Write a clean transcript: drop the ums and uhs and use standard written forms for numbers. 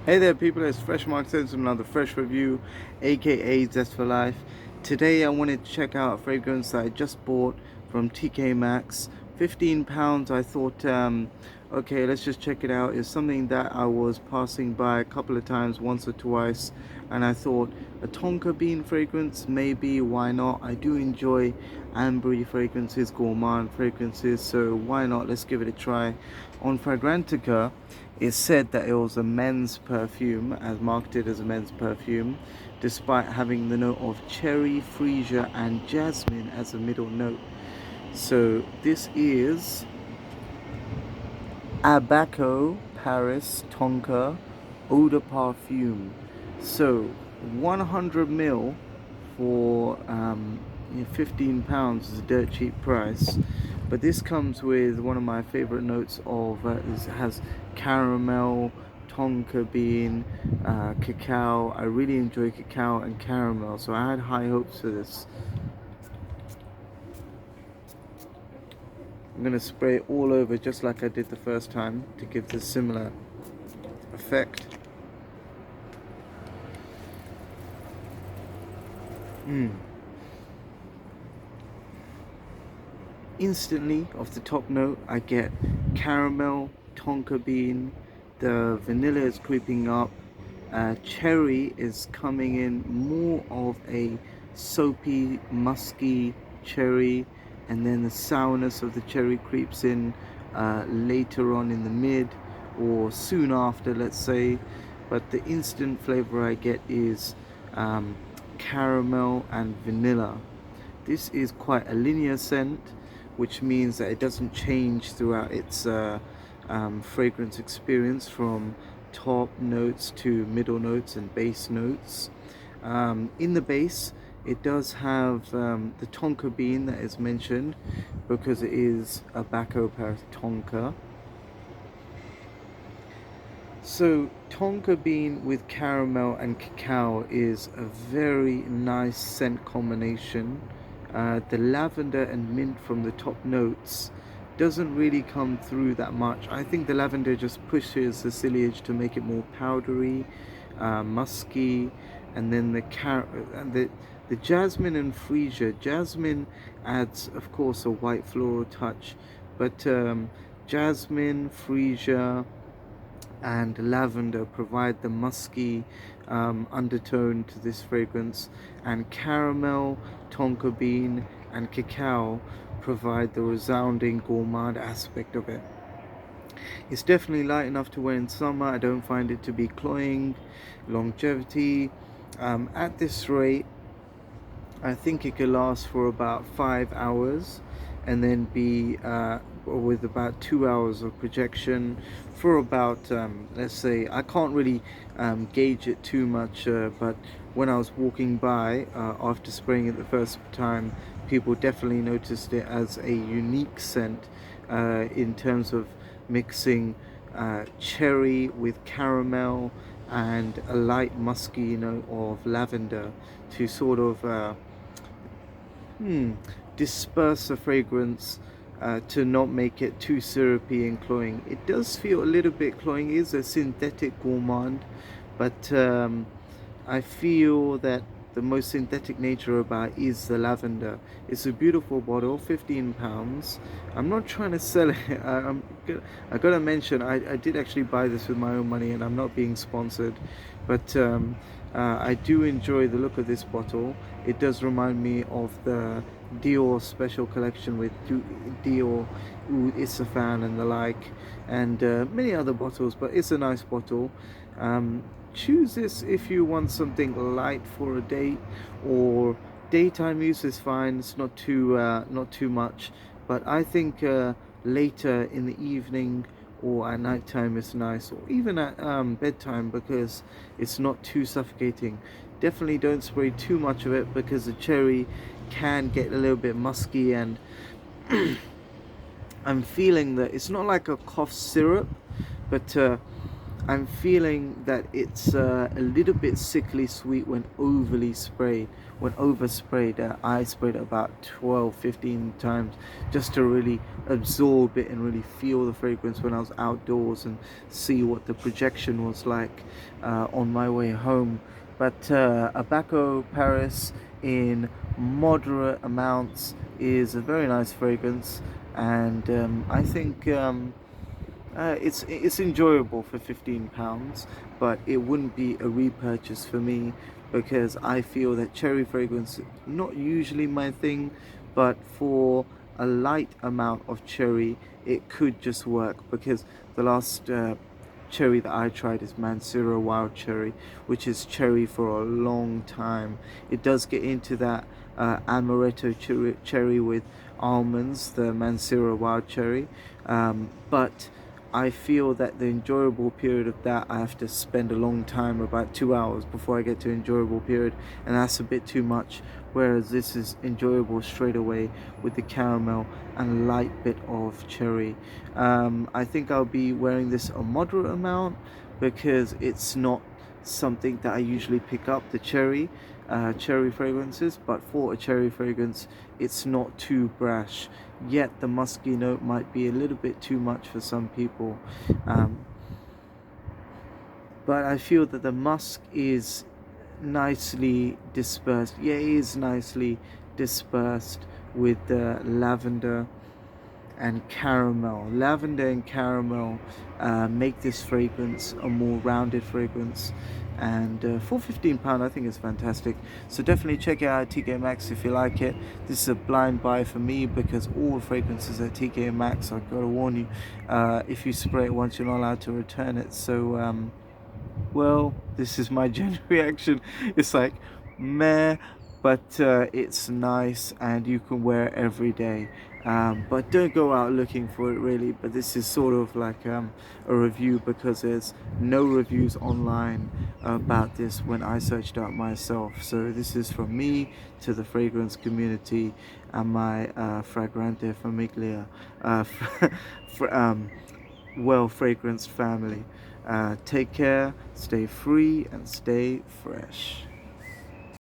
Hey there people, it's Fresh Mark Sense with another fresh review, aka Zest for Life. Today I wanted to check out a fragrance that I just bought from TK Maxx. £15. I thought, okay, let's just check it out. It's something that I was passing by a couple of times, once or twice, and I thought a Tonka bean fragrance, maybe, why not? I do enjoy ambery fragrances, gourmand fragrances, so why not? Let's give it a try. On Fragrantica, it said that it was a men's perfume, as marketed as a men's perfume, despite having the note of cherry, freesia, and jasmine as a middle note. So this is Abaco Paris Tonka Eau de Parfum. So 100 ml for £15 is a dirt cheap price. But this comes with one of my favorite notes of it has caramel, tonka bean, cacao. I really enjoy cacao and caramel, so I had high hopes for this. I'm going to spray it all over just like I did the first time to give this similar effect. Instantly, off the top note, I get caramel, tonka bean, the vanilla is creeping up, cherry is coming in, more of a soapy, musky cherry, and then the sourness of the cherry creeps in later on in the mid or soon after, let's say. But the instant flavor I get is caramel and vanilla. This is quite a linear scent, which means that it doesn't change throughout its fragrance experience from top notes to middle notes and base notes. In the base, it does have the tonka bean that is mentioned because it is Abaco Paris Tonka. So tonka bean with caramel and cacao is a very nice scent combination. The lavender and mint from the top notes doesn't really come through that much. I think the lavender just pushes the foliage to make it more powdery, musky, and then the jasmine and freesia. Jasmine adds, of course, a white floral touch, but jasmine, freesia, and lavender provide the musky undertone to this fragrance, and caramel, tonka bean, and cacao provide the resounding gourmand aspect of it. It's definitely light enough to wear in summer. I don't find it to be cloying. Longevity, at this rate, I think it could last for about 5 hours and then be with about 2 hours of projection for about let's say, I can't really gauge it too much, but when I was walking by after spraying it the first time, people definitely noticed it as a unique scent in terms of mixing cherry with caramel and a light musky note of lavender to sort of disperse the fragrance to not make it too syrupy and cloying. It does feel a little bit cloying. It is a synthetic gourmand, but I feel that the most synthetic nature about is the lavender. It's a beautiful bottle, £15. I'm not trying to sell it. I gotta mention, I did actually buy this with my own money, and I'm not being sponsored, but I do enjoy the look of this bottle. It does remind me of the Dior special collection with Dior Oud Isafan and the like, and many other bottles, but it's a nice bottle. Choose this if you want something light for a date, or daytime use is fine. It's not too much, but I think later in the evening or at night time is nice, or even at bedtime, because it's not too suffocating. Definitely don't spray too much of it because the cherry can get a little bit musky, and I'm feeling that it's not like a cough syrup, but I'm feeling that it's a little bit sickly sweet when overly sprayed. When oversprayed, I sprayed it about 12, 15 times just to really absorb it and really feel the fragrance when I was outdoors and see what the projection was like on my way home. But Abaco Paris in moderate amounts is a very nice fragrance, and I think it's enjoyable for £15, but it wouldn't be a repurchase for me because I feel that cherry fragrance not usually my thing, but for a light amount of cherry, it could just work because the last cherry that I tried is Mansura Wild Cherry, which is cherry for a long time. It does get into that amaretto cherry with almonds, the Mansura Wild Cherry, but I feel that the enjoyable period of that I have to spend a long time, about 2 hours before I get to enjoyable period, and that's a bit too much. Whereas this is enjoyable straight away with the caramel and light bit of cherry. I think I'll be wearing this a moderate amount because it's not something that I usually pick up, the cherry fragrances, but for a cherry fragrance it's not too brash, yet the musky note might be a little bit too much for some people. um, but I feel that the musk is nicely dispersed. Yeah, it is nicely dispersed with the lavender and caramel. Lavender and caramel make this fragrance a more rounded fragrance. And for £15, I think it's fantastic. So definitely check it out at TK Maxx if you like it. This is a blind buy for me because all the fragrances at TK Maxx, I've got to warn you, if you spray it once, you're not allowed to return it. So well, this is my general reaction. It's like meh, but it's nice and you can wear it every day. But don't go out looking for it really. But this is sort of like a review because there's no reviews online about this when I searched out myself. So this is from me to the fragrance community and my Fragrante Famiglia. Fr- um, well fragranced family. Take care, stay free, and stay fresh.